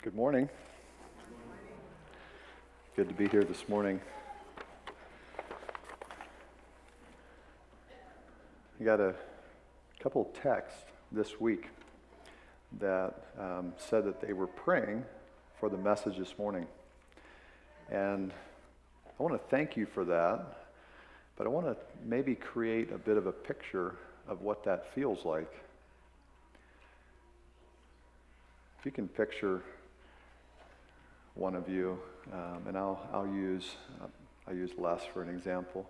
Good morning. Good to be here this morning. I got a couple of texts this week that said that they were praying for the message this morning. And I want to thank you for that, but I want to maybe create a bit of a picture of what that feels like. If you can picture one of you, and I'll use Les for an example.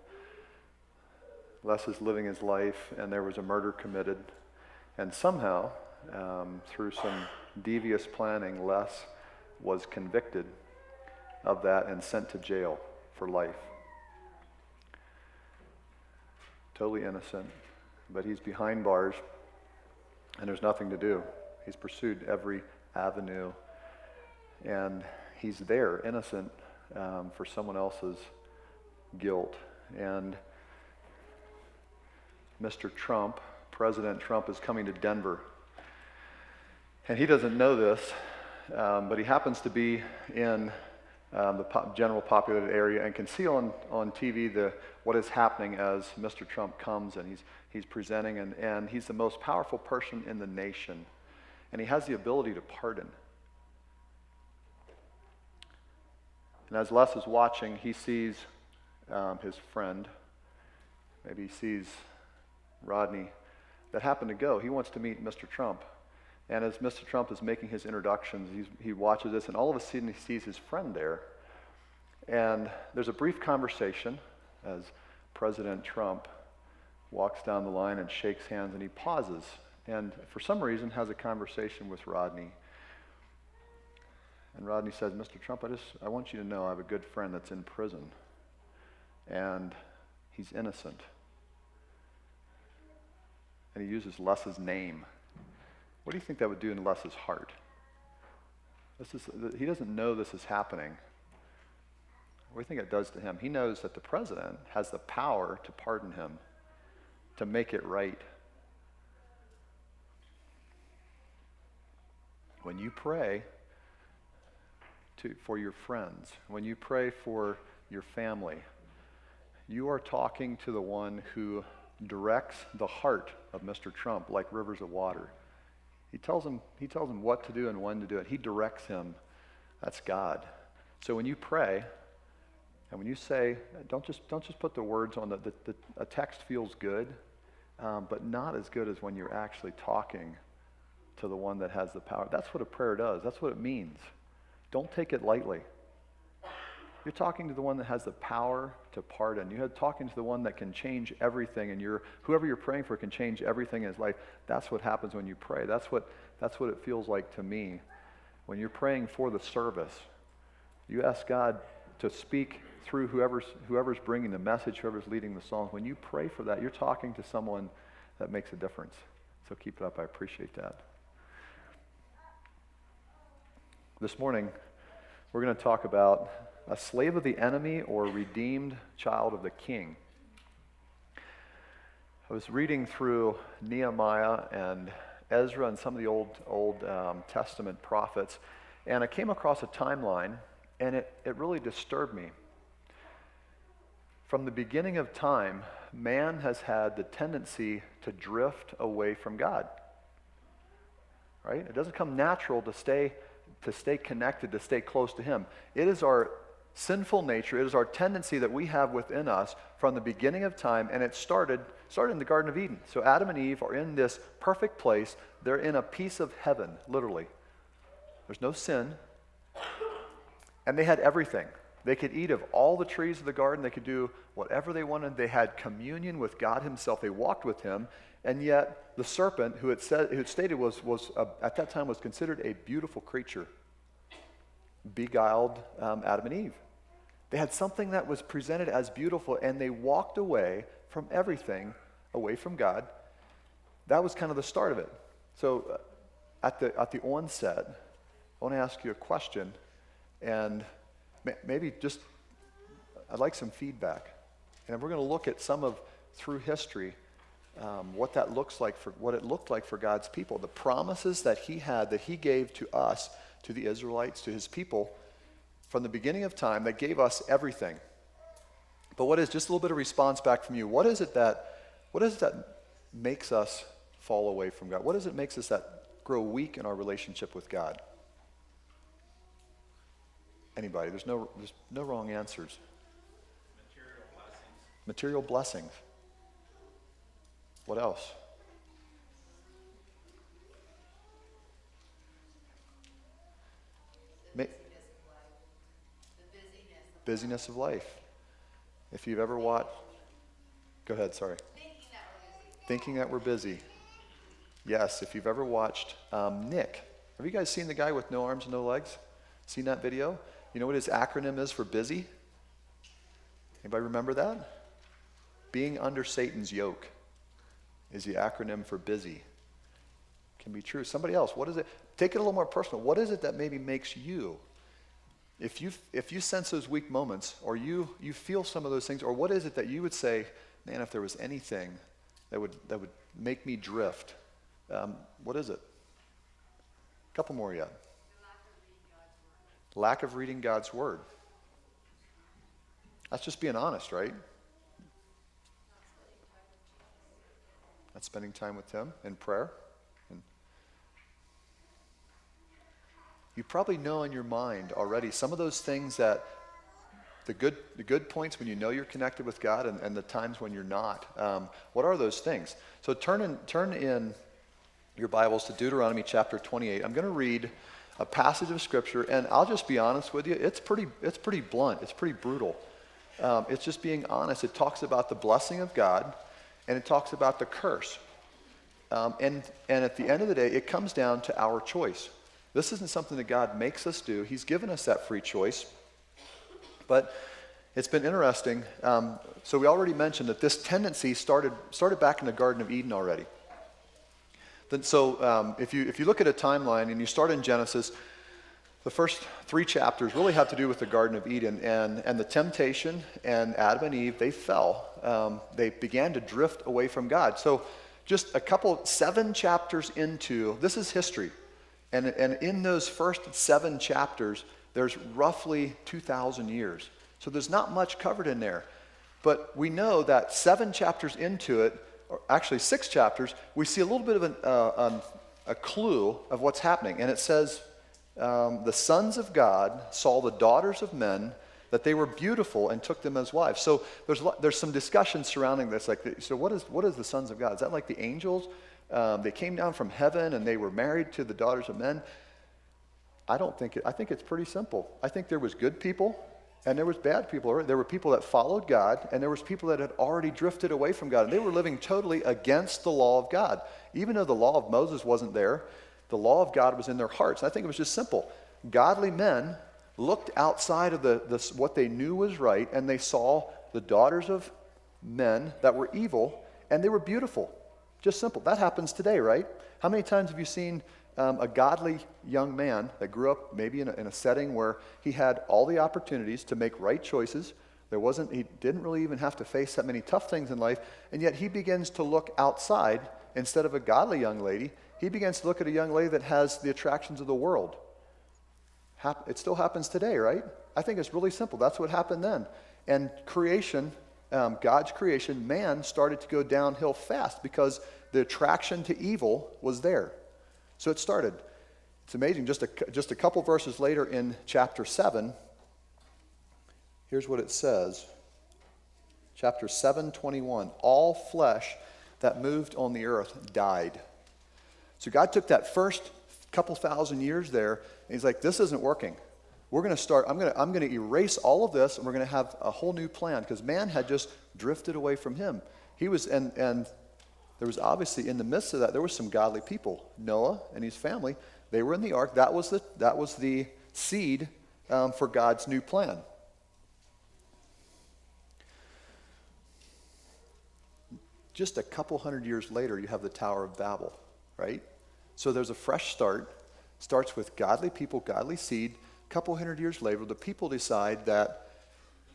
Les is living his life, and there was a murder committed, and somehow, through some devious planning, Les was convicted of that and sent to jail for life. Totally innocent, but he's behind bars, and there's nothing to do. He's pursued every avenue, and he's there, innocent, for someone else's guilt. And Mr. Trump, President Trump, is coming to Denver. And he doesn't know this, but he happens to be in the general populated area and can see on TV what is happening as Mr. Trump comes, and he's presenting, and he's the most powerful person in the nation. And he has the ability to pardon. And as Les is watching, he sees his friend, maybe he sees Rodney, that happened to go. He wants to meet Mr. Trump. And as Mr. Trump is making his introductions, he watches this, and all of a sudden he sees his friend there. And there's a brief conversation as President Trump walks down the line and shakes hands, and he pauses, and for some reason has a conversation with Rodney. And Rodney says, "Mr. Trump, I want you to know I have a good friend that's in prison, and he's innocent." And he uses Les's name. What do you think that would do in Les's heart? He doesn't know this is happening. What do you think it does to him? He knows that the president has the power to pardon him, to make it right. When you pray for your friends, when you pray for your family, you are talking to the one who directs the heart of Mr. Trump like rivers of water. He tells him what to do and when to do it. He directs him. That's God. So when you pray, and when you say, don't just put the words on a text feels good, but not as good as when you're actually talking to the one that has the power. That's what a prayer does. That's what it means. Don't take it lightly. You're talking to the one that has the power to pardon. You're talking to the one that can change everything, and whoever you're praying for can change everything in his life. That's what happens when you pray. That's what it feels like to me. When you're praying for the service, you ask God to speak through whoever's bringing the message, whoever's leading the songs. When you pray for that, you're talking to someone that makes a difference. So keep it up. I appreciate that. This morning, we're going to talk about a slave of the enemy or redeemed child of the king. I was reading through Nehemiah and Ezra and some of the Old Testament prophets, and I came across a timeline, and it really disturbed me. From the beginning of time, man has had the tendency to drift away from God. Right? It doesn't come natural to stay connected, to stay close to him. It is our sinful nature, it is our tendency that we have within us from the beginning of time, and it started in the Garden of Eden. So Adam and Eve are in this perfect place. They're in a piece of heaven, literally. There's no sin, and they had everything. They could eat of all the trees of the garden. They could do whatever they wanted. They had communion with God himself. They walked with him. And yet the serpent, who it stated was at that time was considered a beautiful creature, beguiled Adam and Eve. They had something that was presented as beautiful, and they walked away from everything, away from God. That was kind of the start of it. So at the onset, I want to ask you a question, and maybe just I'd like some feedback. And we're going to look at some of through history. What it looked like for God's people, the promises that he gave to us to the Israelites, to his people, from the beginning of time, that gave us everything. But what is, just a little bit of response back from you, what is it that makes us fall away from God? What is it makes us that grow weak in our relationship with God? Anybody? There's no wrong answers. Material blessings. What else? Busyness of life. If you've ever watched, go ahead, sorry. Thinking that we're busy. Yes, if you've ever watched Nick. Have you guys seen the guy with no arms and no legs? Seen that video? You know what his acronym is for busy? Anybody remember that? Being under Satan's yoke is the acronym for busy. Can be true. Somebody else, what is it? Take it a little more personal. What is it that maybe makes you, if you sense those weak moments, or you feel some of those things, or what is it that you would say, man, if there was anything that would make me drift, what is it? A couple more yet. Lack of reading God's word. That's just being honest, right? That's spending time with him in prayer. And you probably know in your mind already some of those things, that the good points when you know you're connected with God, and the times when you're not. What are those things? So turn in your Bibles to Deuteronomy chapter 28. I'm going to read a passage of Scripture, and I'll just be honest with you. It's pretty blunt. It's pretty brutal. It's just being honest. It talks about the blessing of God, and it talks about the curse. And at the end of the day, it comes down to our choice. This isn't something that God makes us do. He's given us that free choice. But it's been interesting. So we already mentioned that this tendency started back in the Garden of Eden already. So if you look at a timeline and you start in Genesis, the first 3 chapters really have to do with the Garden of Eden and the temptation, and Adam and Eve, they fell. They began to drift away from God. So just 7 chapters into, this is history. And in those first 7 chapters, there's roughly 2,000 years. So there's not much covered in there. But we know that 7 chapters into it, or actually 6 chapters, we see a little bit of a clue of what's happening. And it says, the sons of God saw the daughters of men, that they were beautiful, and took them as wives. So there's some discussion surrounding this. So what is the sons of God? Is that like the angels? They came down from heaven and they were married to the daughters of men? I think it's pretty simple. I think there was good people and there was bad people. There were people that followed God, and there was people that had already drifted away from God. And they were living totally against the law of God. Even though the law of Moses wasn't there, the law of God was in their hearts. And I think it was just simple. Godly men looked outside of what they knew was right, and they saw the daughters of men that were evil, and they were beautiful. Just simple. That happens today, right? How many times have you seen a godly young man that grew up maybe in a setting where he had all the opportunities to make right choices? He didn't really even have to face that many tough things in life, and yet he begins to look outside. Instead of a godly young lady, he begins to look at a young lady that has the attractions of the world. It still happens today, right? I think it's really simple. That's what happened then. And creation, God's creation, man started to go downhill fast because the attraction to evil was there. So it started. It's amazing. Just a couple verses later in chapter 7, here's what it says. Chapter 7:21. All flesh that moved on the earth died. So God took that first couple thousand years there, and he's like, this isn't working. We're going to start, I'm going to erase all of this, and we're going to have a whole new plan, because man had just drifted away from him. He was, and there was obviously in the midst of that, there was some godly people. Noah and his family, they were in the ark. That was the seed for God's new plan. Just a couple hundred years later, you have the Tower of Babel, right? So there's a fresh start. Starts with godly people, godly seed. A couple hundred years later, the people decide that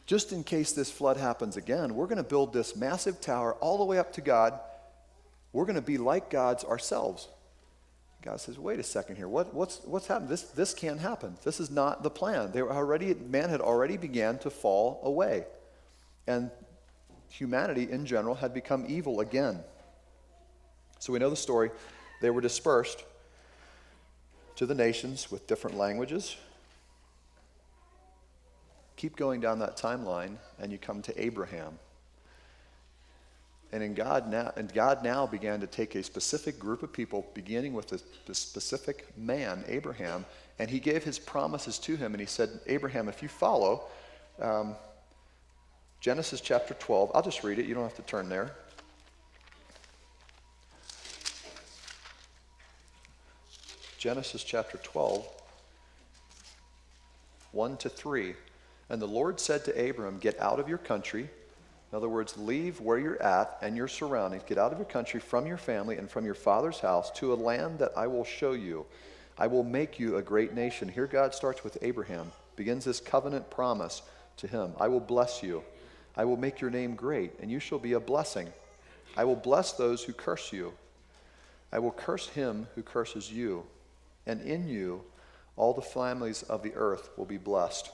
just in case this flood happens again, we're going to build this massive tower all the way up to God. We're going to be like gods ourselves. God says, wait a second here. What's happened? This can't happen. This is not the plan. Man had already began to fall away. And humanity in general had become evil again. So we know the story. They were dispersed to the nations with different languages. Keep going down that timeline, and you come to Abraham. And God now began to take a specific group of people, beginning with the specific man, Abraham, and he gave his promises to him. And he said, Abraham, if you follow Genesis chapter 12, I'll just read it. You don't have to turn there. Genesis chapter 12, 1-3. And the Lord said to Abram, get out of your country. In other words, leave where you're at and your surroundings. Get out of your country, from your family, and from your father's house to a land that I will show you. I will make you a great nation. Here God starts with Abraham, begins this covenant promise to him. I will bless you. I will make your name great, and you shall be a blessing. I will bless those who curse you. I will curse him who curses you. And in you, all the families of the earth will be blessed.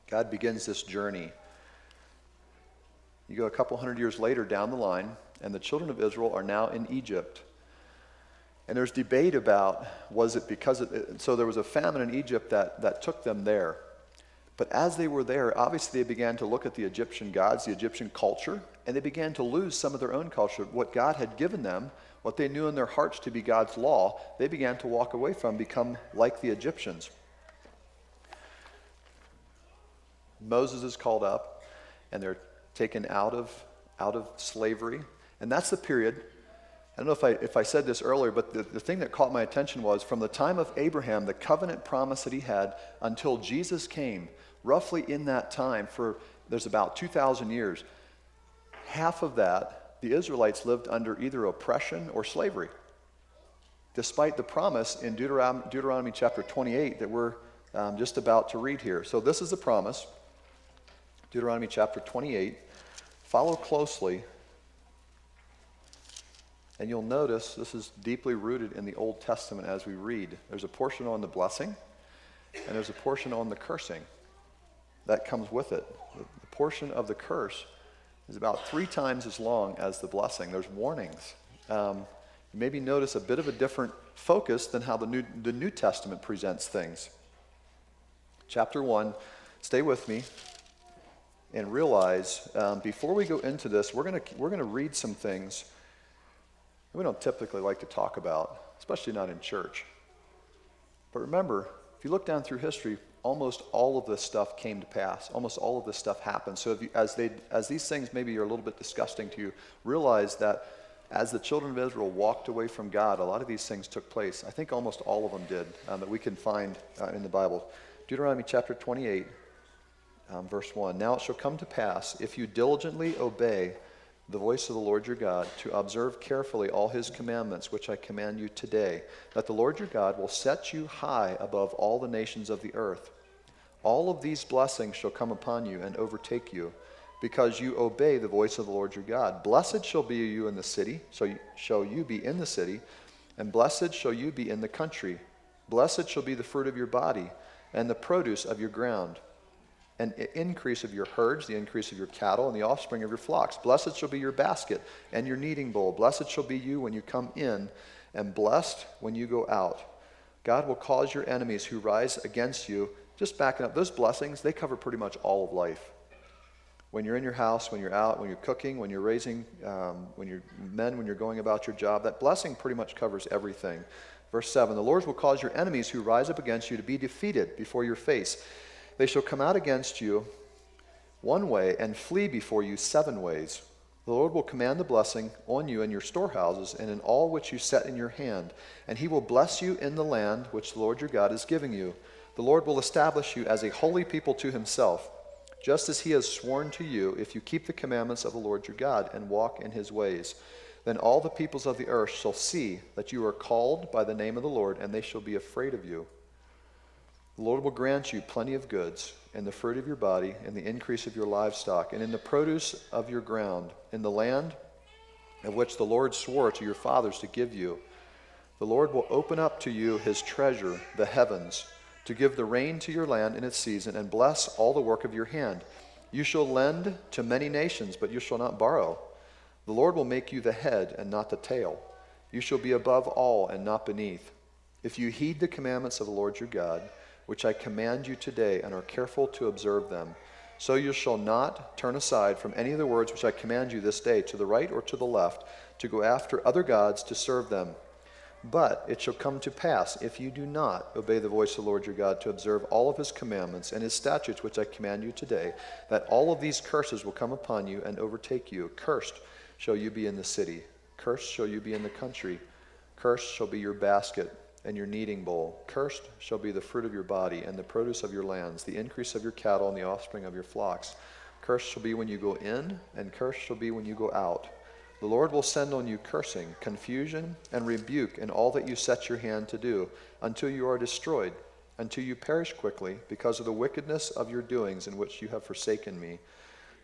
God begins this journey. You go a couple hundred years later down the line, and the children of Israel are now in Egypt. And there's debate about, was it because so there was a famine in Egypt that took them there. But as they were there, obviously they began to look at the Egyptian gods, the Egyptian culture, and they began to lose some of their own culture. What God had given them, what they knew in their hearts to be God's law, they began to walk away from, become like the Egyptians. Moses is called up, and they're taken out of slavery. And that's the period. I don't know if I said this earlier, but the thing that caught my attention was from the time of Abraham, the covenant promise that he had, until Jesus came, roughly in that time, there's about 2,000 years, half of that, the Israelites lived under either oppression or slavery, despite the promise in Deuteronomy chapter 28 that we're just about to read here. So this is the promise, Deuteronomy chapter 28. Follow closely, and you'll notice this is deeply rooted in the Old Testament as we read. There's a portion on the blessing, and there's a portion on the cursing that comes with it. The portion of the curse is about 3 times as long as the blessing. There's warnings. You maybe notice a bit of a different focus than how the New Testament presents things. Chapter 1, stay with me and realize before we go into this, we're gonna read some things we don't typically like to talk about, especially not in church. But remember, if you look down through history, almost all of this stuff came to pass. Almost all of this stuff happened. So as these things maybe are a little bit disgusting to you, realize that as the children of Israel walked away from God, a lot of these things took place. I think almost all of them did, that we can find in the Bible. Deuteronomy chapter 28, verse 1. Now it shall come to pass, if you diligently obey the voice of the Lord your God, to observe carefully all his commandments, which I command you today, that the Lord your God will set you high above all the nations of the earth. All of these blessings shall come upon you and overtake you, because you obey the voice of the Lord your God. Blessed shall be you in the city, so shall you be in the city, and blessed shall you be in the country. Blessed shall be the fruit of your body, and the produce of your ground, and increase of your herds, the increase of your cattle, and the offspring of your flocks. Blessed shall be your basket and your kneading bowl. Blessed shall be you when you come in, and blessed when you go out. God will cause your enemies who rise against you, just backing up, those blessings, they cover pretty much all of life. When you're in your house, when you're out, when you're cooking, when you're raising, when you're going about your job, that blessing pretty much covers everything. Verse 7, the Lord will cause your enemies who rise up against you to be defeated before your face. They shall come out against you one way and flee before you 7 ways. The Lord will command the blessing on you in your storehouses and in all which you set in your hand. And he will bless you in the land which the Lord your God is giving you. The Lord will establish you as a holy people to himself, just as he has sworn to you, if you keep the commandments of the Lord your God and walk in his ways. Then all the peoples of the earth shall see that you are called by the name of the Lord, and they shall be afraid of you. The Lord will grant you plenty of goods, in the fruit of your body, in the increase of your livestock, and in the produce of your ground, in the land of which the Lord swore to your fathers to give you. The Lord will open up to you his treasure, the heavens, to give the rain to your land in its season, and bless all the work of your hand. You shall lend to many nations, but you shall not borrow. The Lord will make you the head and not the tail. You shall be above all and not beneath. If you heed the commandments of the Lord your God, which I command you today, and are careful to observe them, so you shall not turn aside from any of the words which I command you this day, to the right or to the left, to go after other gods to serve them. But it shall come to pass, if you do not obey the voice of the Lord your God, to observe all of his commandments and his statutes which I command you today, that all of these curses will come upon you and overtake you. Cursed shall you be in the city. Cursed shall you be in the country. Cursed shall be your basket and your kneading bowl. Cursed shall be the fruit of your body and the produce of your lands, the increase of your cattle and the offspring of your flocks. Cursed shall be when you go in, and cursed shall be when you go out. The Lord will send on you cursing, confusion, and rebuke in all that you set your hand to do, until you are destroyed, until you perish quickly, because of the wickedness of your doings in which you have forsaken me.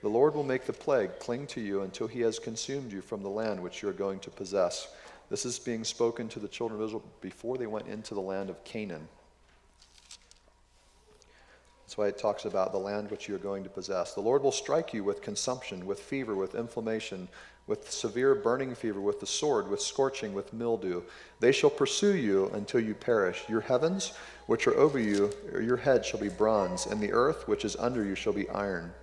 The Lord will make the plague cling to you until he has consumed you from the land which you are going to possess. This is being spoken to the children of Israel before they went into the land of Canaan. That's why it talks about the land which you are going to possess. The Lord will strike you with consumption, with fever, with inflammation, with severe burning fever, with the sword, with scorching, with mildew. They shall pursue you until you perish. Your heavens, which are over you, or your head shall be bronze, and the earth, which is under you, shall be iron.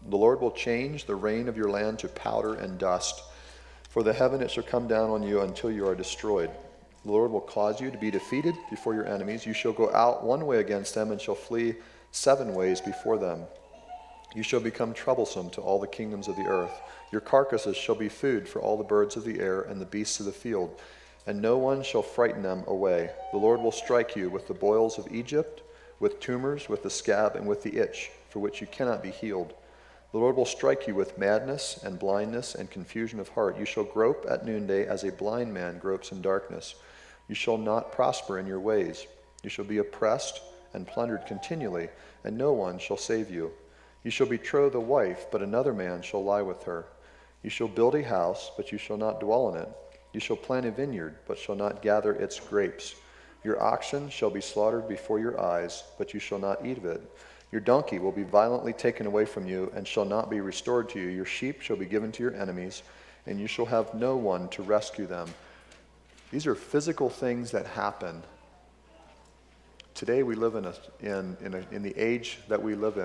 The Lord will change the rain of your land to powder and dust. For the heaven it shall come down on you until you are destroyed. The Lord will cause you to be defeated before your enemies. You shall go out one way against them, and shall flee 7 ways before them. You shall become troublesome to all the kingdoms of the earth. Your carcasses shall be food for all the birds of the air and the beasts of the field, and no one shall frighten them away. The Lord will strike you with the boils of Egypt, with tumors, with the scab, and with the itch, for which you cannot be healed. The Lord will strike you with madness and blindness and confusion of heart. You shall grope at noonday as a blind man gropes in darkness. You shall not prosper in your ways. You shall be oppressed and plundered continually, and no one shall save you. You shall betroth a wife, but another man shall lie with her. You shall build a house, but you shall not dwell in it. You shall plant a vineyard, but shall not gather its grapes. Your oxen shall be slaughtered before your eyes, but you shall not eat of it. Your donkey will be violently taken away from you, and shall not be restored to you. Your sheep shall be given to your enemies, and you shall have no one to rescue them. These are physical things that happen. Today we live in the age that we live in.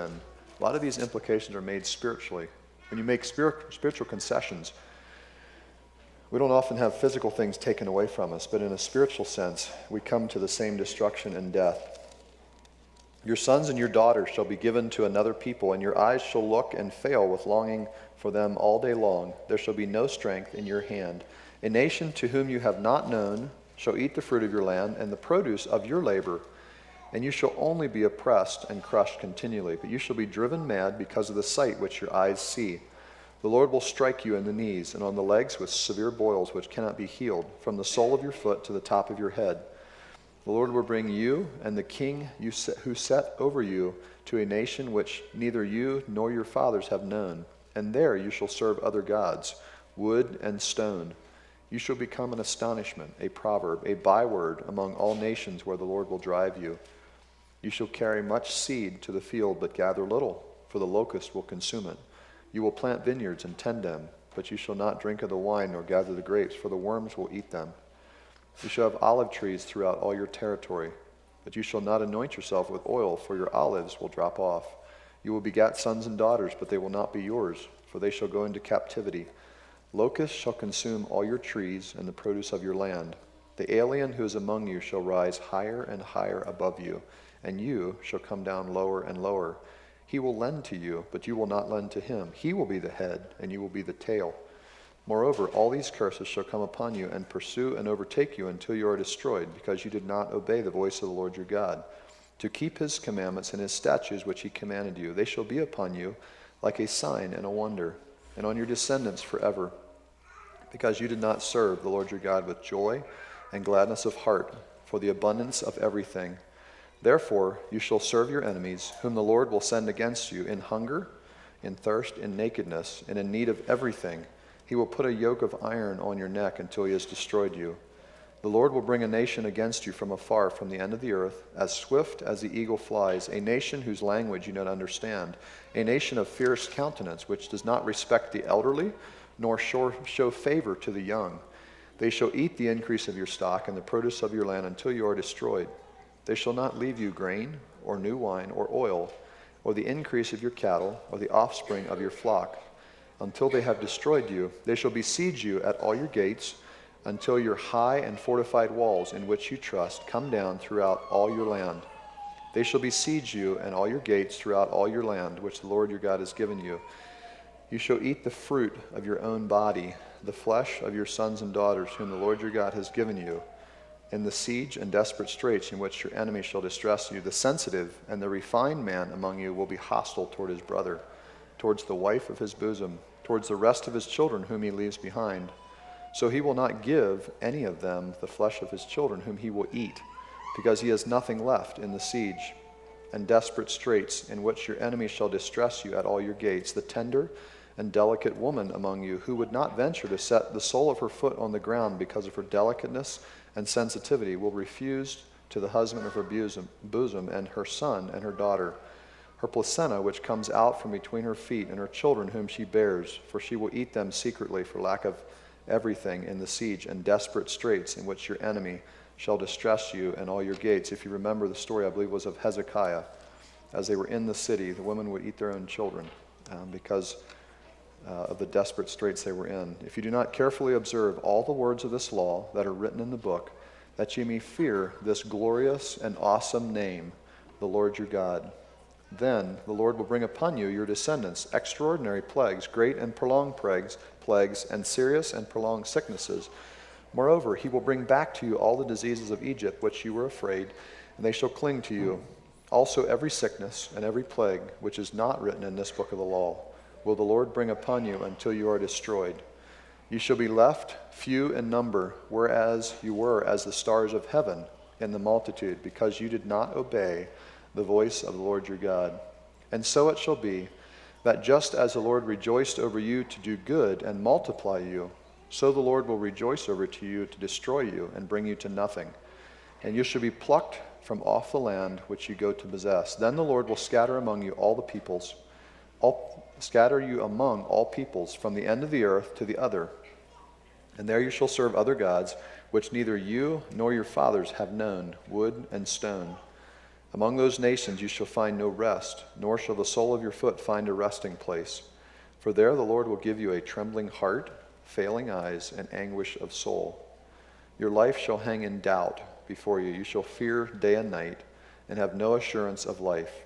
A lot of these implications are made spiritually. When you make spiritual concessions, we don't often have physical things taken away from us, but in a spiritual sense, we come to the same destruction and death. Your sons and your daughters shall be given to another people, and your eyes shall look and fail with longing for them all day long. There shall be no strength in your hand. A nation to whom you have not known shall eat the fruit of your land and the produce of your labor. And you shall only be oppressed and crushed continually, but you shall be driven mad because of the sight which your eyes see. The Lord will strike you in the knees and on the legs with severe boils which cannot be healed, from the sole of your foot to the top of your head. The Lord will bring you and the king who set over you to a nation which neither you nor your fathers have known, and there you shall serve other gods, wood and stone. You shall become an astonishment, a proverb, a byword among all nations where the Lord will drive you. You shall carry much seed to the field, but gather little, for the locust will consume it. You will plant vineyards and tend them, but you shall not drink of the wine nor gather the grapes, for the worms will eat them. You shall have olive trees throughout all your territory, but you shall not anoint yourself with oil, for your olives will drop off. You will beget sons and daughters, but they will not be yours, for they shall go into captivity. Locusts shall consume all your trees and the produce of your land. The alien who is among you shall rise higher and higher above you, and you shall come down lower and lower. He will lend to you, but you will not lend to him. He will be the head, and you will be the tail. Moreover, all these curses shall come upon you and pursue and overtake you until you are destroyed, because you did not obey the voice of the Lord your God, to keep his commandments and his statutes which he commanded you. They shall be upon you like a sign and a wonder, and on your descendants forever, because you did not serve the Lord your God with joy and gladness of heart for the abundance of everything. Therefore you shall serve your enemies, whom the Lord will send against you, in hunger, in thirst, in nakedness, and in need of everything. He will put a yoke of iron on your neck until he has destroyed you. The Lord will bring a nation against you from afar, from the end of the earth, as swift as the eagle flies, a nation whose language you don't understand, a nation of fierce countenance, which does not respect the elderly, nor show favor to the young. They shall eat the increase of your stock and the produce of your land until you are destroyed. They shall not leave you grain, or new wine, or oil, or the increase of your cattle, or the offspring of your flock, until they have destroyed you. They shall besiege you at all your gates, until your high and fortified walls in which you trust come down throughout all your land. They shall besiege you and all your gates throughout all your land, which the Lord your God has given you. You shall eat the fruit of your own body, the flesh of your sons and daughters, whom the Lord your God has given you, in the siege and desperate straits in which your enemy shall distress you. The sensitive and the refined man among you will be hostile toward his brother, towards the wife of his bosom, towards the rest of his children whom he leaves behind. So he will not give any of them the flesh of his children whom he will eat, because he has nothing left in the siege and desperate straits in which your enemy shall distress you at all your gates. The tender and delicate woman among you, who would not venture to set the sole of her foot on the ground because of her delicateness and sensitivity, will refuse to the husband of her bosom and her son and her daughter, her placenta which comes out from between her feet, and her children whom she bears, for she will eat them secretly for lack of everything in the siege and desperate straits in which your enemy shall distress you and all your gates. If you remember, the story, I believe, was of Hezekiah. As they were in the city, the women would eat their own children because of the desperate straits they were in. If you do not carefully observe all the words of this law that are written in the book, that you may fear this glorious and awesome name, the Lord your God, then the Lord will bring upon you, your descendants, extraordinary plagues, great and prolonged plagues, and serious and prolonged sicknesses. Moreover, he will bring back to you all the diseases of Egypt, which you were afraid, and they shall cling to you. Also every sickness and every plague, which is not written in this book of the law, will the Lord bring upon you until you are destroyed. You shall be left few in number, whereas you were as the stars of heaven in the multitude, because you did not obey the voice of the Lord your God. And so it shall be, that just as the Lord rejoiced over you to do good and multiply you, so the Lord will rejoice over to you to destroy you and bring you to nothing. And you shall be plucked from off the land which you go to possess. Then the Lord will scatter among you all the peoples, scatter you among all peoples, from the end of the earth to the other. And there you shall serve other gods, which neither you nor your fathers have known, wood and stone. Among those nations you shall find no rest, nor shall the sole of your foot find a resting place. For there the Lord will give you a trembling heart, failing eyes, and anguish of soul. Your life shall hang in doubt before you. You shall fear day and night, and have no assurance of life.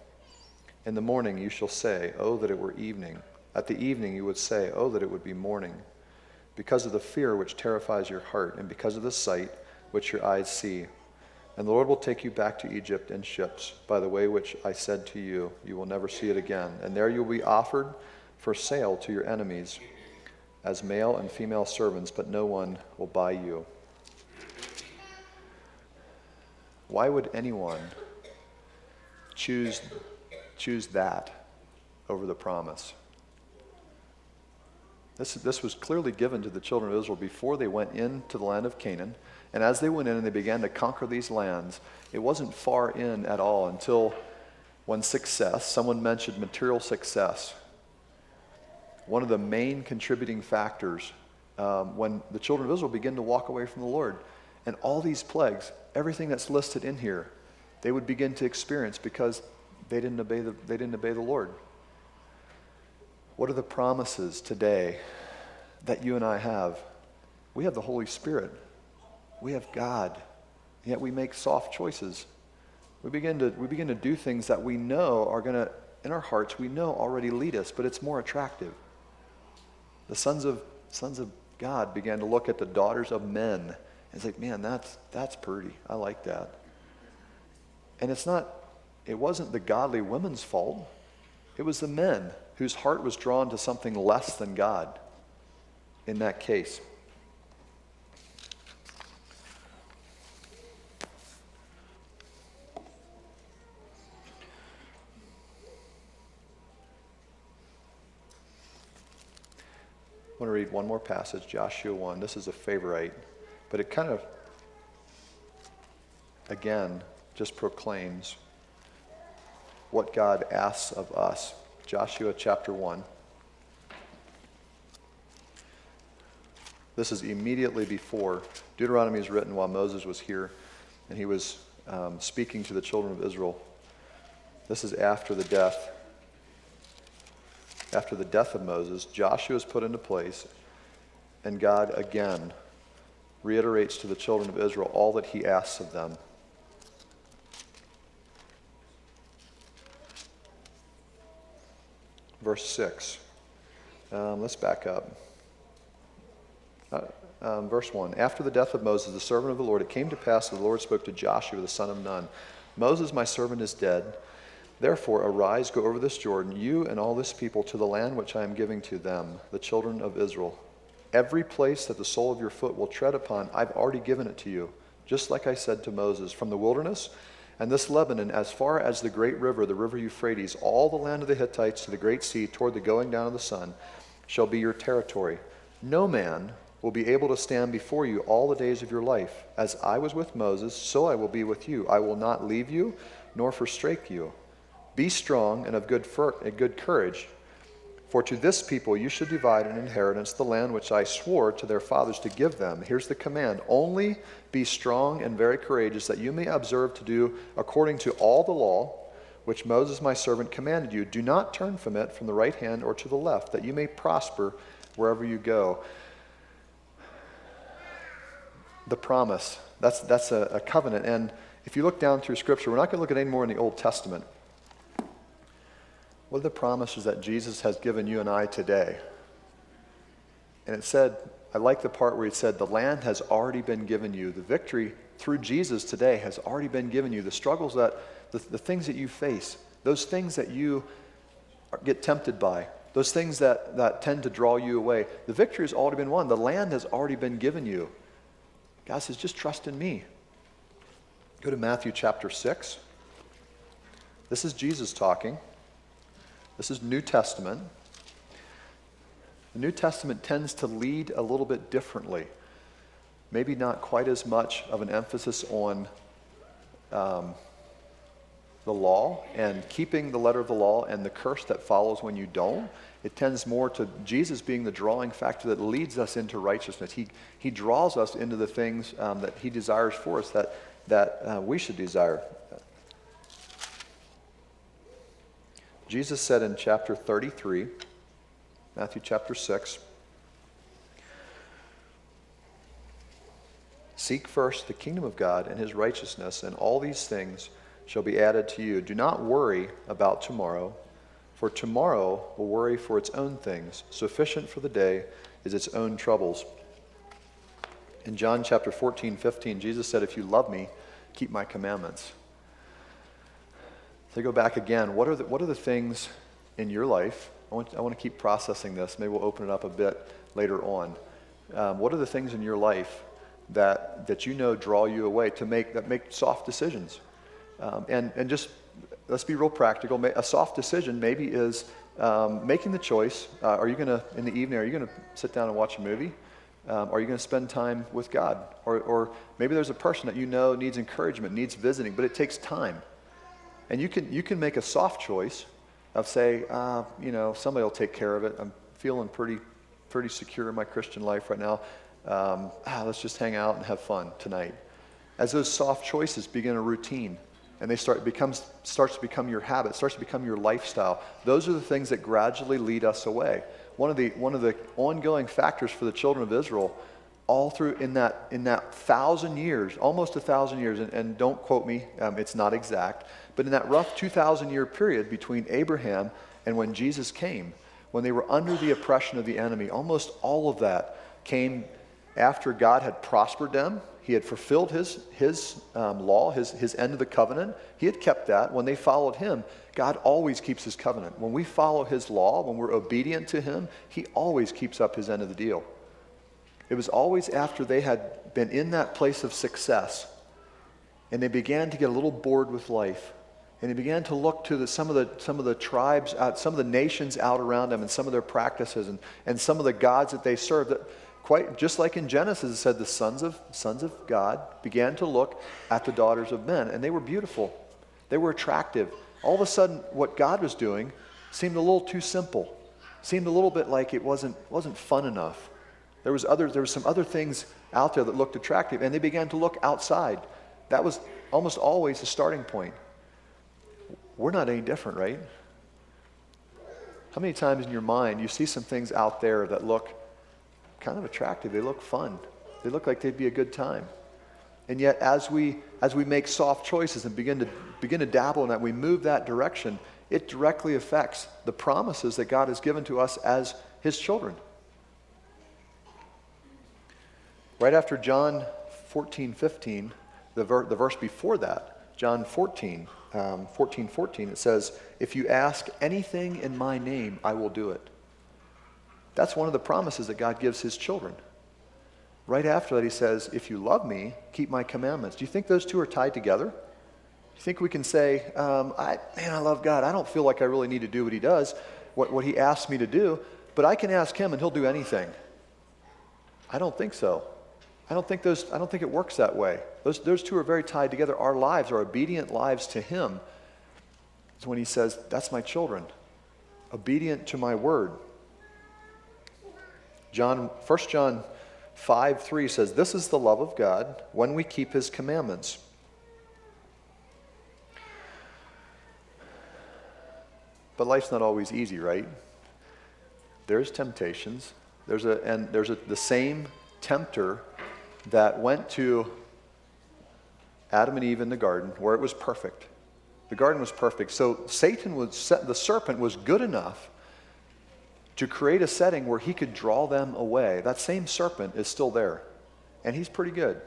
In the morning you shall say, "Oh, that it were evening." At the evening you would say, "Oh, that it would be morning." Because of the fear which terrifies your heart, and because of the sight which your eyes see. And the Lord will take you back to Egypt in ships, by the way which I said to you, you will never see it again. And there you will be offered for sale to your enemies, as male and female servants, but no one will buy you. Why would anyone choose that over the promise? This was clearly given to the children of Israel before they went into the land of Canaan. And as they went in and they began to conquer these lands, it wasn't far in at all until when someone mentioned material success. One of the main contributing factors when the children of Israel began to walk away from the Lord. And all these plagues, everything that's listed in here, they would begin to experience because they didn't obey the Lord. What are the promises today that you and I have? We have the Holy Spirit. We have God. Yet we make soft choices. We begin to do things that we know are going to, in our hearts, we know already lead us, but it's more attractive. The sons of God began to look at the daughters of men and it's like, man, that's pretty. I like that. And it wasn't the godly women's fault. It was the men whose heart was drawn to something less than God in that case. I want to read one more passage, Joshua 1. This is a favorite, but it kind of again, just proclaims what God asks of us. Joshua chapter 1. This is immediately before. Deuteronomy is written while Moses was here, and he was speaking to the children of Israel. This is after the death. After the death of Moses, Joshua is put into place, and God again reiterates to the children of Israel all that he asks of them. Verse 6. Let's back up. Verse 1. After the death of Moses, the servant of the Lord, it came to pass that the Lord spoke to Joshua, the son of Nun. Moses, my servant, is dead. Therefore, arise, go over this Jordan, you and all this people, to the land which I am giving to them, the children of Israel. Every place that the sole of your foot will tread upon, I've already given it to you, just like I said to Moses, from the wilderness and this Lebanon, as far as the great river, the river Euphrates, all the land of the Hittites to the great sea, toward the going down of the sun, shall be your territory. No man will be able to stand before you all the days of your life. As I was with Moses, so I will be with you. I will not leave you, nor forsake you. Be strong and of good courage, for to this people you should divide an inheritance, the land which I swore to their fathers to give them. Here's the command. Only be strong and very courageous, that you may observe to do according to all the law which Moses my servant commanded you. Do not turn from it from the right hand or to the left, that you may prosper wherever you go. The promise, that's a covenant. And if you look down through Scripture, we're not going to look at any more in the Old Testament. What are the promises that Jesus has given you and I today? And it said, I like the part where it said, the land has already been given you. The victory through Jesus today has already been given you. The struggles the things that you face, those things that you get tempted by, those things that tend to draw you away, the victory has already been won. The land has already been given you. God says, just trust in me. Go to Matthew chapter 6. This is Jesus talking. This is New Testament. The New Testament tends to lead a little bit differently. Maybe not quite as much of an emphasis on the law and keeping the letter of the law and the curse that follows when you don't. It tends more to Jesus being the drawing factor that leads us into righteousness. He draws us into the things that he desires for us that we should desire. Jesus said in chapter 33, Matthew chapter 6, seek first the kingdom of God and his righteousness, and all these things shall be added to you. Do not worry about tomorrow, for tomorrow will worry for its own things. Sufficient for the day is its own troubles. In John chapter 14:15, Jesus said, if you love me, keep my commandments. So go back again. What are the things in your life? I want to keep processing this. Maybe we'll open it up a bit later on. What are the things in your life that you know draw you away that make soft decisions? And just let's be real practical. A soft decision maybe is making the choice. Are you going to, in the evening, are you going to sit down and watch a movie? Are you going to spend time with God? Or maybe there's a person that you know needs encouragement, needs visiting, but it takes time. And you can make a soft choice of say, somebody will take care of it. I'm feeling pretty secure in my Christian life right now. Let's just hang out and have fun tonight. As those soft choices begin a routine, and they starts to become your habit, starts to become your lifestyle. Those are the things that gradually lead us away. One of the ongoing factors for the children of Israel, all through in that 1,000 years, almost 1,000 years, and don't quote me, it's not exact, but in that rough 2,000-year period between Abraham and when Jesus came, when they were under the oppression of the enemy, almost all of that came after God had prospered them. He had fulfilled his law, his end of the covenant. He had kept that. When they followed him, God always keeps his covenant. When we follow his law, when we're obedient to him, he always keeps up his end of the deal. It was always after they had been in that place of success, and they began to get a little bored with life, and they began to look to some of the tribes, some of the nations out around them, and some of their practices, and some of the gods that they served. That quite just like in Genesis, it said the sons of God began to look at the daughters of men, and they were beautiful. They were attractive. All of a sudden, what God was doing seemed a little too simple. Seemed a little bit like it wasn't fun enough. There was some other things out there that looked attractive, and they began to look outside. That was almost always the starting point. We're not any different, right? How many times in your mind you see some things out there that look kind of attractive? They look fun. They look like they'd be a good time. And yet, as we make soft choices and begin to dabble in that, we move that direction, it directly affects the promises that God has given to us as His children. Right after John 14:15, the verse before that, John 14:14, it says, "If you ask anything in my name, I will do it." That's one of the promises that God gives His children. Right after that, He says, "If you love me, keep my commandments." Do you think those two are tied together? Do you think we can say, I love God. I don't feel like I really need to do what He does, what He asks me to do, but I can ask Him and He'll do anything. I don't think so. I don't think it works that way. Those two are very tied together. Our lives, our obedient lives to Him, is when He says, "That's my children, obedient to my word." 1 John 5:3 says, "This is the love of God, when we keep His commandments." But life's not always easy, right? There's temptations. There's the same tempter that went to Adam and Eve in the garden where it was perfect. The garden was perfect. So the serpent was good enough to create a setting where he could draw them away. That same serpent is still there. And he's pretty good.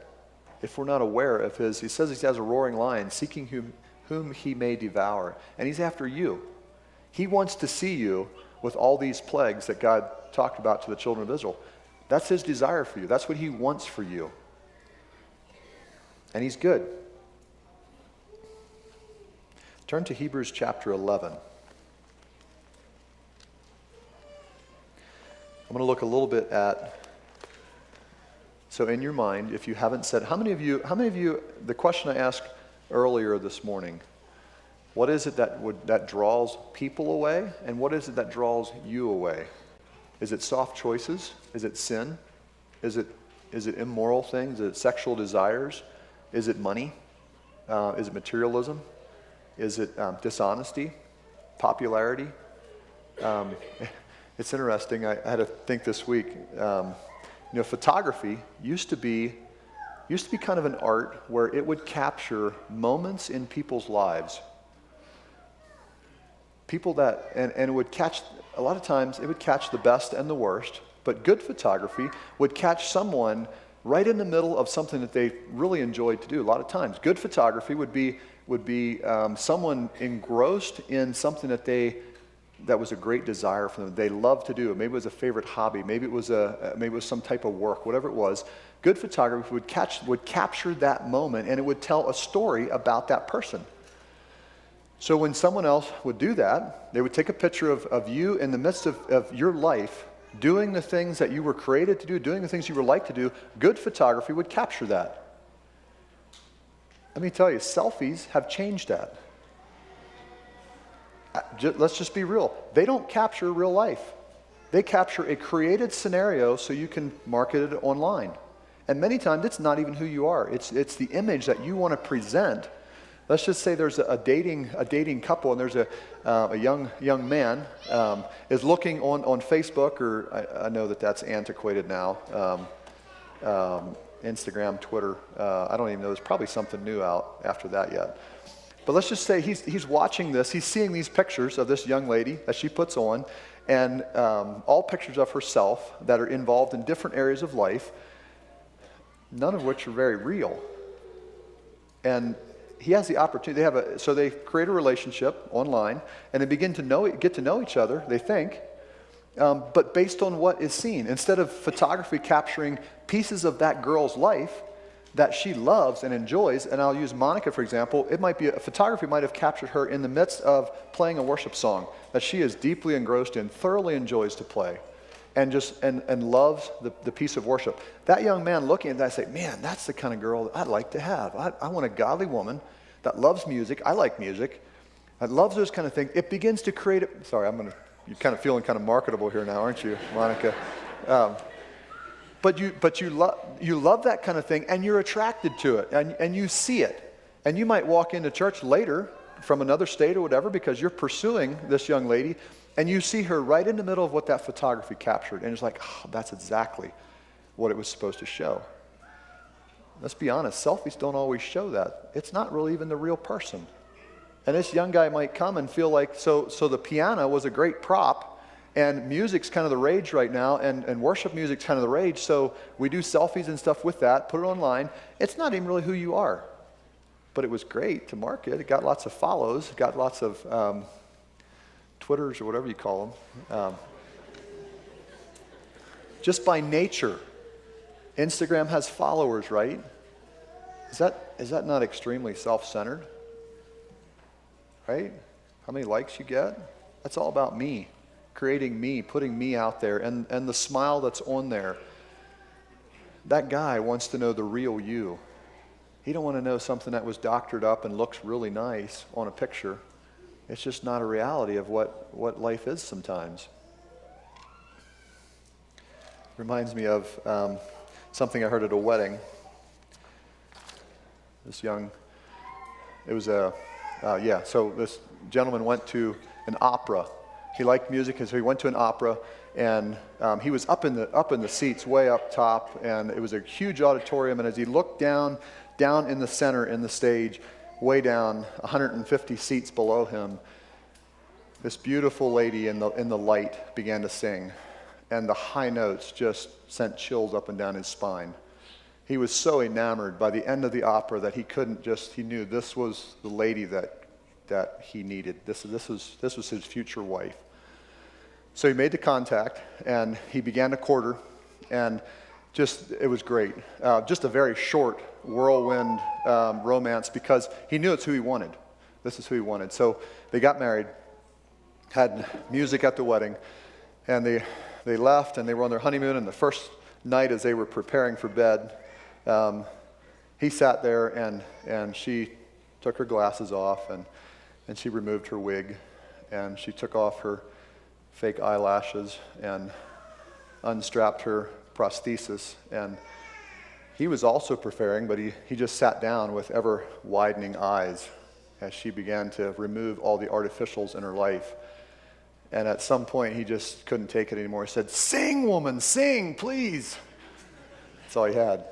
If we're not aware of he says he has a roaring lion seeking whom he may devour. And he's after you. He wants to see you with all these plagues that God talked about to the children of Israel. That's his desire for you. That's what he wants for you. And he's good. Turn to Hebrews chapter 11. I'm going to look a little bit at, so in your mind, if you haven't said, how many of you, the question I asked earlier this morning, what is it that draws people away, and what is it that draws you away? Is it soft choices? Is it sin? Is it immoral things? Is it sexual desires? Is it money? Is it materialism? Is it dishonesty? Popularity? It's interesting. I had to think this week. Photography used to be kind of an art where it would capture moments in people's lives. People that, and it would catch, a lot of times it would catch the best and the worst, but good photography would catch someone right in the middle of something that they really enjoyed to do. A lot of times, good photography would be someone engrossed in something that was a great desire for them. They loved to do it. Maybe it was a favorite hobby. Maybe it was some type of work. Whatever it was, good photography would capture that moment, and it would tell a story about that person. So when someone else would do that, they would take a picture of you in the midst of your life, doing the things that you were created to do, doing the things you were like to do. Good photography would capture that. Let me tell you, selfies have changed that. Let's just be real. They don't capture real life. They capture a created scenario so you can market it online. And many times it's not even who you are. It's the image that you want to present. Let's just say there's a dating couple, and there's a young man is looking on Facebook, or I know that's antiquated now. Instagram, Twitter. I don't even know. There's probably something new out after that yet. But let's just say he's watching this. He's seeing these pictures of this young lady that she puts on, and all pictures of herself that are involved in different areas of life, none of which are very real. And he has the opportunity. So they create a relationship online, and they begin to get to know each other. They think, but based on what is seen, instead of photography capturing pieces of that girl's life that she loves and enjoys, and I'll use Monica for example. Photography might have captured her in the midst of playing a worship song that she is deeply engrossed in, thoroughly enjoys to play, and loves the piece of worship. That young man looking at that, I say, man, that's the kind of girl that I'd like to have. I want a godly woman that loves music. I like music. That loves those kind of things. It begins to create sorry, you're kind of feeling kind of marketable here now, aren't you, Monica? But you love that kind of thing, and you're attracted to it, and you see it. And you might walk into church later from another state or whatever because you're pursuing this young lady, and you see her right in the middle of what that photography captured, and it's like, oh, that's exactly what it was supposed to show. Let's be honest, selfies don't always show that. It's not really even the real person. And this young guy might come and feel like, so the piano was a great prop, and music's kind of the rage right now, and worship music's kind of the rage, so we do selfies and stuff with that, put it online. It's not even really who you are. But it was great to market. It got lots of follows, got lots of Twitters or whatever you call them. Just by nature, Instagram has followers, right? Is that not extremely self-centered? Right? How many likes you get? That's all about me, creating me, putting me out there, and the smile that's on there. That guy wants to know the real you. He don't want to know something that was doctored up and looks really nice on a picture. It's just not a reality of what life is sometimes. Reminds me of something I heard at a wedding. So this gentleman went to an opera. He liked music, and so he went to an opera, and he was up in the seats, way up top, and it was a huge auditorium, and as he looked down in the center in the stage, way down, 150 seats below him, this beautiful lady in the light began to sing, and the high notes just sent chills up and down his spine. He was so enamored by the end of the opera that he knew this was the lady that he needed. This was his future wife. So he made the contact, and he began to court her, and it was great. Just a very short whirlwind romance, because he knew it's who he wanted. This is who he wanted. So they got married, had music at the wedding, and they left, and they were on their honeymoon, and the first night as they were preparing for bed, he sat there, and she took her glasses off, and she removed her wig, and she took off her fake eyelashes and unstrapped her prosthesis, and he was also preparing, but he just sat down with ever widening eyes as she began to remove all the artificials in her life. And at some point he just couldn't take it anymore. He said, "Sing, woman, sing, please." That's all he had.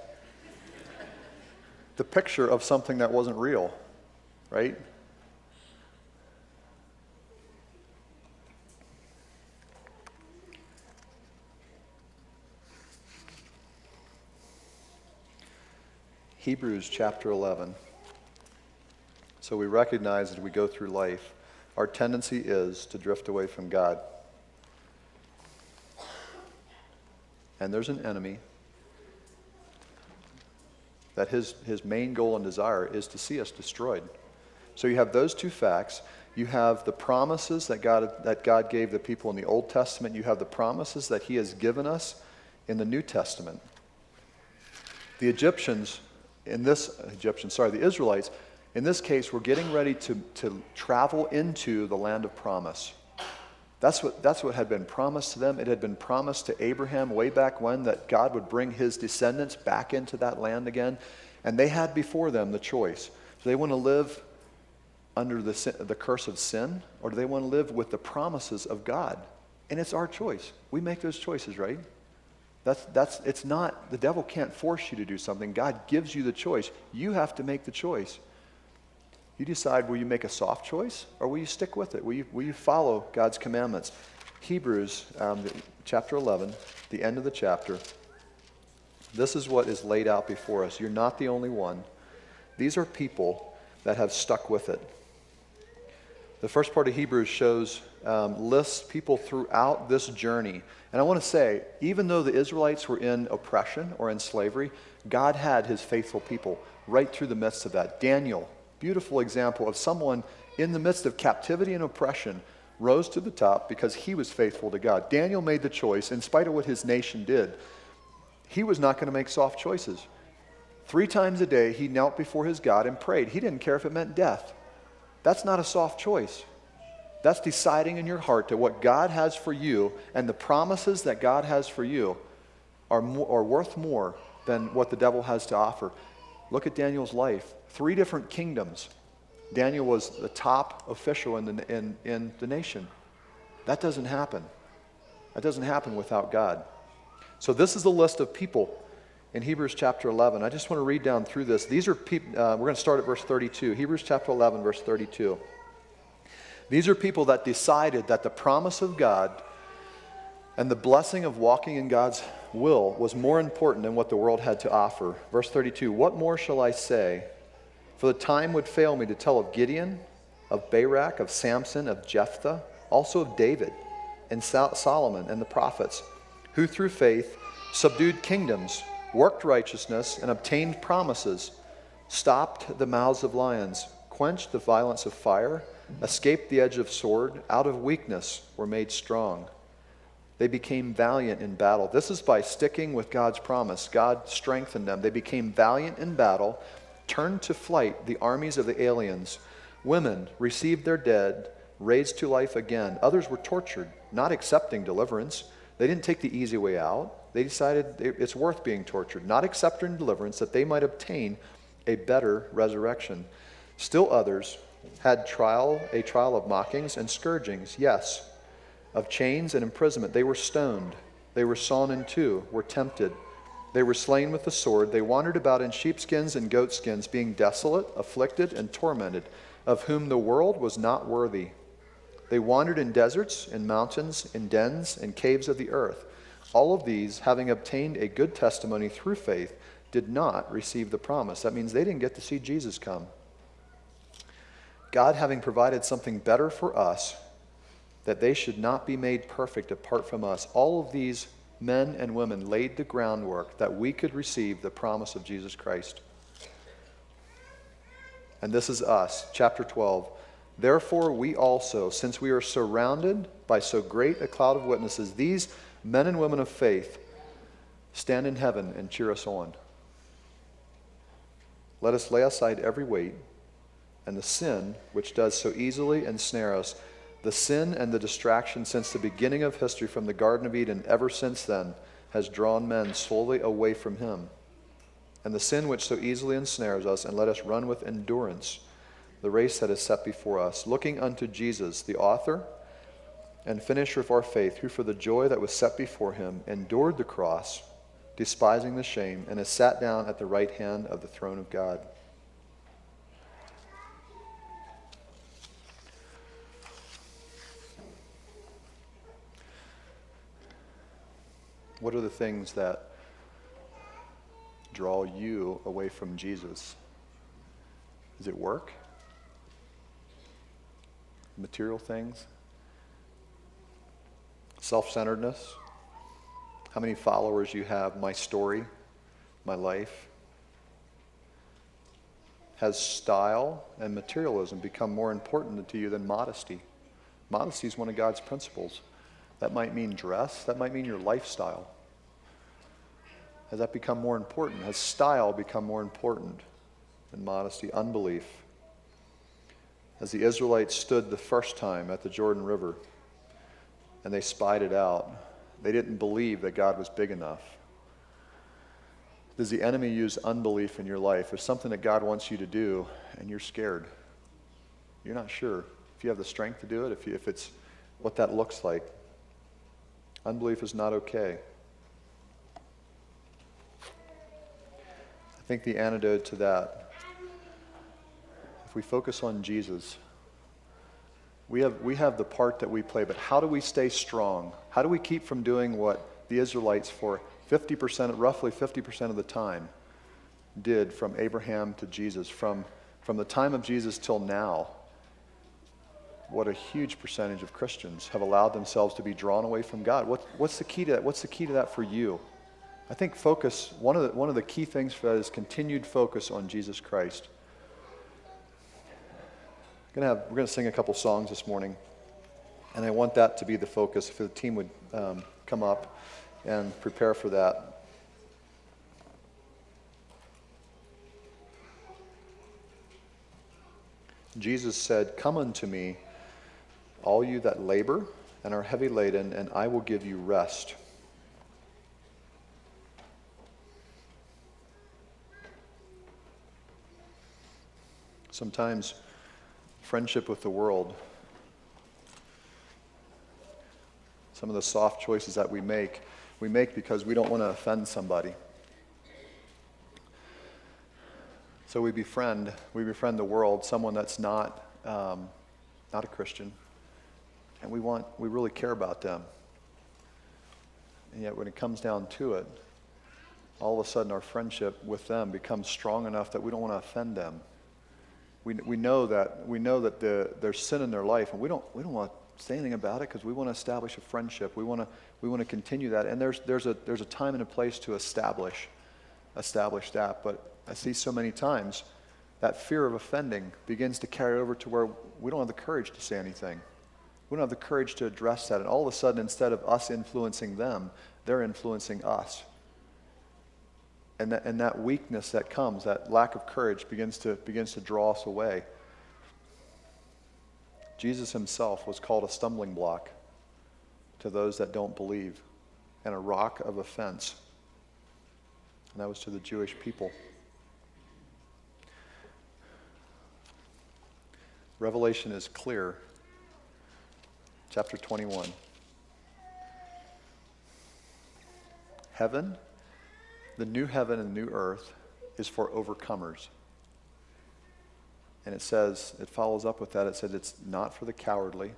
The picture of something that wasn't real, right? Hebrews chapter 11. So we recognize as we go through life, our tendency is to drift away from God. And there's an enemy that his main goal and desire is to see us destroyed. So you have those two facts. You have the promises that God gave the people in the Old Testament. You have the promises that he has given us in the New Testament. The Israelites, in this case, were getting ready to travel into the land of promise. That's what had been promised to them. It had been promised to Abraham way back when, that God would bring his descendants back into that land again. And they had before them the choice. Do they want to live under the curse of sin, or do they want to live with the promises of God? And it's our choice. We make those choices, right? It's not, the devil can't force you to do something. God gives you the choice. You have to make the choice. You decide, will you make a soft choice, or will you stick with it? Will you follow God's commandments? Hebrews chapter 11, the end of the chapter. This is what is laid out before us. You're not the only one. These are people that have stuck with it. The first part of Hebrews lists people throughout this journey. And I want to say, even though the Israelites were in oppression or in slavery, God had his faithful people right through the midst of that. Daniel, beautiful example of someone in the midst of captivity and oppression, rose to the top because he was faithful to God. Daniel made the choice, in spite of what his nation did. He was not going to make soft choices. 3 times a day, he knelt before his God and prayed. He didn't care if it meant death. That's not a soft choice. That's deciding in your heart that what God has for you and the promises that God has for you are worth more than what the devil has to offer. Look at Daniel's life. 3 different kingdoms. Daniel was the top official in the nation. That doesn't happen. That doesn't happen without God. So this is the list of people in Hebrews chapter 11. I just want to read down through this. These are people, we're going to start at verse 32. Hebrews chapter 11, verse 32. These are people that decided that the promise of God and the blessing of walking in God's will was more important than what the world had to offer. Verse 32, what more shall I say? For the time would fail me to tell of Gideon, of Barak, of Samson, of Jephthah, also of David and Solomon and the prophets, who through faith subdued kingdoms, worked righteousness, and obtained promises, stopped the mouths of lions, quenched the violence of fire, escaped the edge of sword, out of weakness were made strong. They became valiant in battle. This is by sticking with God's promise. God strengthened them. They became valiant in battle, turned to flight the armies of the aliens. Women received their dead, raised to life again. Others were tortured, not accepting deliverance. They didn't take the easy way out. They decided it's worth being tortured, not accepting deliverance that they might obtain a better resurrection. Still others had a trial of mockings and scourgings, yes, of chains and imprisonment. They were stoned. They were sawn in two, were tempted. They were slain with the sword. They wandered about in sheepskins and goatskins, being desolate, afflicted, and tormented, of whom the world was not worthy. They wandered in deserts, in mountains, in dens, and caves of the earth. All of these, having obtained a good testimony through faith, did not receive the promise. That means they didn't get to see Jesus come. God having provided something better for us, that they should not be made perfect apart from us. All of these men and women laid the groundwork that we could receive the promise of Jesus Christ. And this is us, chapter 12. Therefore we also, since we are surrounded by so great a cloud of witnesses, these men and women of faith, stand in heaven and cheer us on. Let us lay aside every weight and the sin which does so easily ensnare us, the sin and the distraction since the beginning of history from the Garden of Eden ever since then has drawn men slowly away from him. And the sin which so easily ensnares us, and let us run with endurance the race that is set before us, looking unto Jesus, the author and finisher of our faith, who for the joy that was set before him endured the cross, despising the shame, and has sat down at the right hand of the throne of God. What are the things that draw you away from Jesus? Is it work? Material things? Self-centeredness? How many followers you have? My story? My life? Has style and materialism become more important to you than modesty? Modesty is one of God's principles. That might mean dress. That might mean your lifestyle. Has that become more important? Has style become more important than modesty? Unbelief. As the Israelites stood the first time at the Jordan River and they spied it out, they didn't believe that God was big enough. Does the enemy use unbelief in your life? There's something that God wants you to do and you're scared. You're not sure if you have the strength to do it, if it's what that looks like. Unbelief is not okay. I think the antidote to that, if we focus on Jesus, we have the part that we play, but how do we stay strong? How do we keep from doing what the Israelites for roughly 50% of the time did from Abraham to Jesus, from the time of Jesus till now? What a huge percentage of Christians have allowed themselves to be drawn away from God. What's the key to that? What's the key to that for you? I think focus, one of the key things for that is continued focus on Jesus Christ. We're going to sing a couple songs this morning. And I want that to be the focus. If the team would come up and prepare for that. Jesus said, "Come unto me, all you that labor and are heavy laden, and I will give you rest." Sometimes friendship with the world, some of the soft choices that we make because we don't want to offend somebody. So we befriend the world, someone that's not a Christian, and we really care about them. And yet when it comes down to it, all of a sudden our friendship with them becomes strong enough that we don't want to offend them. We know that there's sin in their life, and we don't want to say anything about it because we want to establish a friendship. We want to continue that, and there's a time and a place to establish that. But I see so many times that fear of offending begins to carry over to where we don't have the courage to say anything. We don't have the courage to address that, and all of a sudden, instead of us influencing them, they're influencing us. And that weakness that comes, that lack of courage begins to draw us away. Jesus himself was called a stumbling block to those that don't believe, and a rock of offense. And that was to the Jewish people. Revelation is clear. Chapter 21. Heaven, the new heaven and new earth, is for overcomers. And it follows up with that. It said it's not for the cowardly,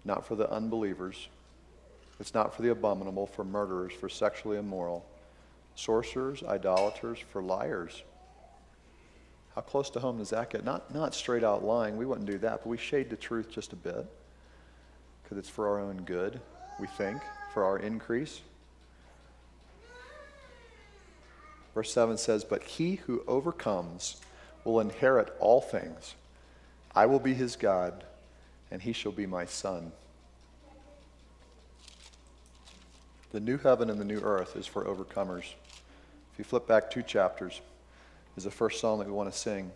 not for the unbelievers. It's not for the abominable, for murderers, for sexually immoral, sorcerers, idolaters, for liars. How close to home does that get? Not straight out lying. We wouldn't do that, but we shade the truth just a bit because it's for our own good, we think, for our increase. Verse 7 says, "But he who overcomes will inherit all things. I will be his God, and he shall be my son." The new heaven and the new earth is for overcomers. If you flip back 2 chapters, is the first song that we want to sing.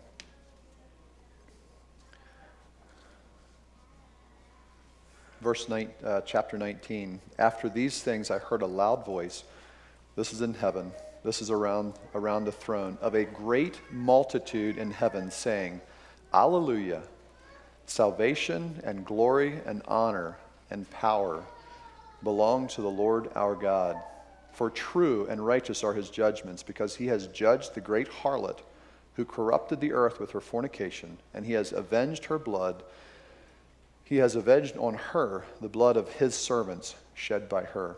Chapter 19. "After these things I heard a loud voice," this is in heaven, this is around the throne, "of a great multitude in heaven, saying, Alleluia! Salvation and glory and honor and power belong to the Lord our God. For true and righteous are his judgments, because he has judged the great harlot who corrupted the earth with her fornication, and he has avenged her blood. He has avenged on her the blood of his servants shed by her."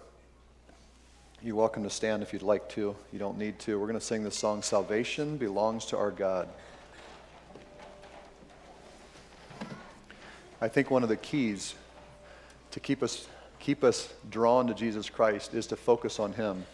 You're welcome to stand if you'd like to. You don't need to. We're going to sing this song, "Salvation Belongs to Our God." I think one of the keys to keep us drawn to Jesus Christ is to focus on him.